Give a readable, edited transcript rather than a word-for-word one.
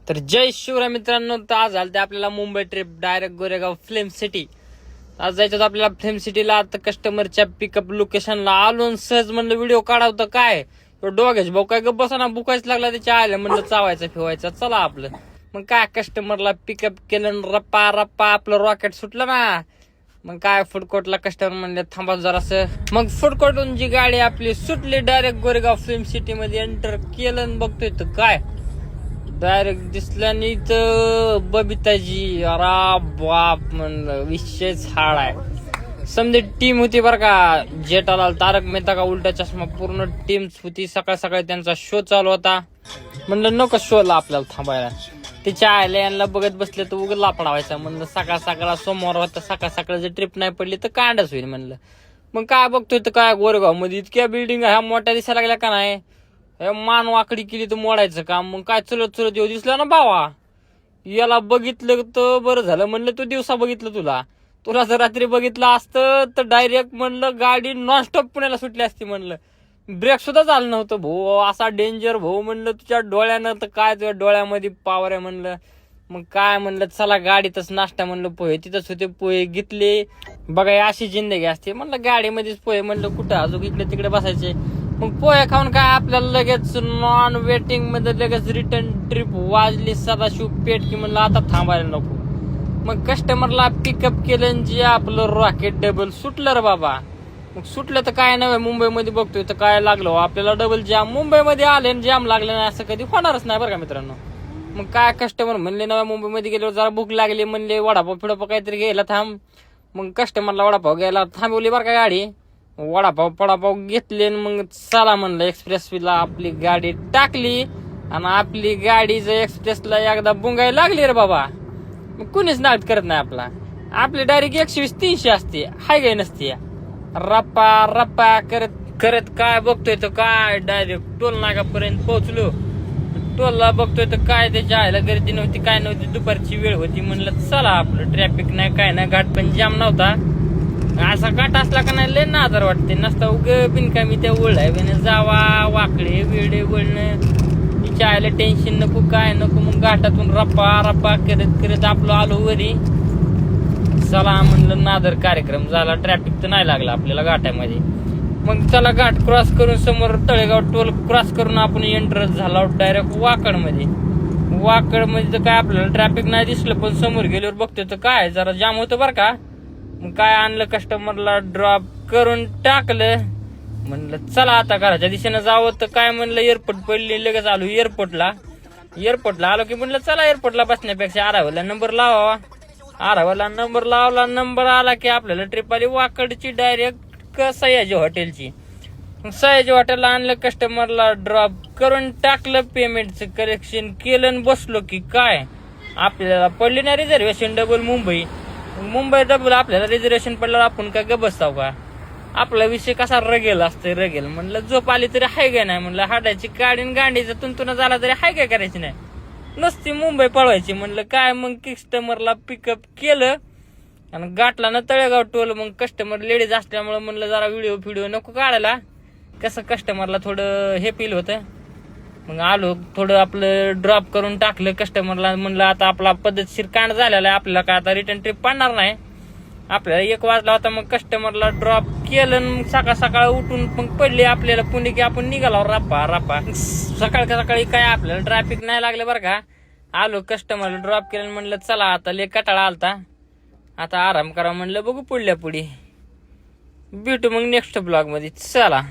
तर जय शिवराय मित्रांनो, तर आज आलं ते आपल्याला Mumbai trip direct Goregaon film city. आज जायचं होतं आपल्याला फिल्म सिटीला. आता कस्टमरच्या पिकअप लोकेशनला आलो, सहज म्हणलं व्हिडिओ काढावतं. काय डोग्याच भाऊ काय गप्प बसा ना, बुकायच लागला त्याच्या आलं म्हणलं चावायचं फिवायचं चला आपलं. मग काय कस्टमरला पिकअप केलं, रप्पा रप्पा आपलं रॉकेट सुटलं ना. मग काय फूड कोर्टला कस्टमर म्हणले थांबा जरासं. मग फूड कोर्टून जी गाडी आपली सुटली डायरेक्ट गोरेगाव फिल्म सिटी मध्ये एंटर केलं. बघतोय तर काय डायरेक्ट दिसल्याने तर बबिताजी, अरा बाप म्हणलं विषयच हाड आहे. समजे टीम होती बरं का, जेठालाल, तारक मेहता का उलटा चष्मा, पूर्ण टीम होती. सकाळ सकाळी त्यांचा शो चालू होता. म्हणलं नको शोला आपल्याला थांबायला. तिच्या आयला यांना बघत बसले तर उघड लापडा व्हायचा. म्हणलं सकाळ सकाळ सोमवार होता, सकाळ सकाळ जर ट्रिप नाही पडली तर कांडच होईल म्हणलं. मग काय बघतोय तर काय गोरेगाव मध्ये इतक्या बिल्डिंग ह्या मोठ्या दिसायला लागल्या का नाही. मान वाकडी केली तर मोडायचं काम. मग काय चलत चलत येऊ दिसला ना भावा. याला बघितलं तर बरं झालं म्हणलं, तू दिवसा बघितलं तुला जर रात्री बघितलं असतं तर डायरेक्ट म्हणलं गाडी नॉनस्टॉप पुण्याला सुटली असती म्हणलं. ब्रेक सुद्धा झालं नव्हतं भाऊ. असा डेंजर भाऊ म्हणलं तुझ्या डोळ्यानं, तर काय तुझ्या डोळ्यामध्ये पावर आहे म्हणलं. मग काय म्हणलं चला गाडीतच नाश्ता म्हणलं, पोहे तिथंच होते, पोहे घेतले. बघा अशी जिंदगी असते म्हणलं, गाडीमध्येच पोहे म्हणलं, कुठं अजून इकडे तिकडे बसायचे. मग पोहे खाऊन काय आपल्याला लगेच नॉन वेटिंग मध्ये लगेच रिटर्न ट्रिप वाजली सदाशिव पेठ की म्हणलं आता थांबायला नको. मग कस्टमरला पिकअप केलं, जे आपलं रॉकेट डबल सुटलं रे बाबा. मग सुटलं तर काय नव्हे, मुंबईमध्ये बघतोय तर काय लागलो आपल्याला डबल जाम. मुंबईमध्ये आले जाम लागले नाही असं कधी होणारच नाही बरं का मित्रांनो. मग काय कस्टमर म्हणले नव्हे, मुंबईमध्ये गेल्यावर जरा भूक लागली म्हणले वडापाव फिडापाव काहीतरी घ्यायला थांब. मग कस्टमरला वडापाव घ्यायला थांबवली बरं का गाडी. वडापाव पडापाव घेतले. मग चला म्हणलं एक्सप्रेसला आपली गाडी टाकली. आणि आपली गाडी जर एक्सप्रेसला एकदा बुंगायला लागली रे बाबा, मग कुणीच नाट करत नाही आपला. आपली डायरेक्ट 120-300 असते, हाय गाय नसते. रप्पा रप्पा करत करत काय बघतोय तर काय डायरेक्ट टोल नाकापर्यंत पोहोचलो. टोलला बघतोय तर काय त्याच्या आयला गर्दी नव्हती, काय नव्हती, दुपारची वेळ होती. म्हणलं चला आपलं ट्रॅफिक नाही काय नाही, घाट पण जाम नव्हता. असा घाट असला का नाही लय नादर वाटते. नसता उग बिनकामी त्या ओढायला जावा, वाकडे वेडे वळणं, तिच्या आयला टेन्शन नको काय नको. मग घाटातून रप्पा रप्पा करत करत आपलं आलो वरी. चला म्हणलं नादर कार्यक्रम झाला. ट्रॅफिक तर नाही लागला आपल्याला घाटामध्ये. मग चला घाट क्रॉस करून समोर तळेगाव टोल क्रॉस करून आपण एंटर झाला डायरेक्ट वाकडमध्ये. वाकडमध्ये तर काय आपल्याला ट्रॅफिक नाही दिसलं, पण समोर गेल्यावर बघतोय तर काय जरा जाम होतं बरं का. मग काय आणलं कस्टमरला ड्रॉप करून टाकलं. म्हणलं चला आता घराच्या दिशेनं जावं. तर काय म्हणलं एअरपोर्ट पडली, लगेच आलो एअरपोर्टला आलो की म्हणलं चला एअरपोर्टला बसण्यापेक्षा आरावला नंबर लावा. आरावला नंबर लावला, नंबर आला की आपल्याला ट्रिप आली वाकडची डायरेक्ट सयाजी हॉटेलची. सयाजी हॉटेलला आणलं, कस्टमरला ड्रॉप करून टाकलं, पेमेंटचं करेक्शन केलं, बसलो की काय आपल्याला पडली ना रिझर्वेशन डबल मुंबई डबल. आपल्याला रिझर्वेशन पडल्यावर आपण काय ग बसताव का. आपला विषय कसा रगेल असतोय रगेल. म्हणलं झोप आली तरी हाय काय नाही, म्हणलं हाडाची गाडीन गांडीचा तुंतुना झाला तरी हाय काय करायची नाही, नसती मुंबई पळवायची. म्हणलं काय मग कस्टमरला पिकअप केलं आणि गाठला ना तळेगाव टोल. मग कस्टमर लेडीज असल्यामुळे म्हणलं जरा व्हिडिओ नको काढायला, कसं कस्टमरला थोडं हे फील होतं. मग आलो थोडं आपलं ड्रॉप करून टाकलं कस्टमरला. म्हणलं आता आपला पद्धतशीर कांड झालेला आहे, आपल्याला काय आता रिटर्न ट्रिप पडणार नाही. आपल्याला 1 वाजला होता. मग कस्टमरला ड्रॉप केलं. सकाळ सकाळ उठून मग पडले आपल्याला पुणे की आपण निघालो रप्पा. सकाळी काय आपल्याला ट्रॅफिक नाही लागलं बरं का. आलो कस्टमरला ड्रॉप केलं. म्हणलं चला आता लय कटाळा आलता, आता आराम करा म्हणलं, बघू पुढल्या पुढे भेटू मग नेक्स्ट ब्लॉग मध्ये. चला.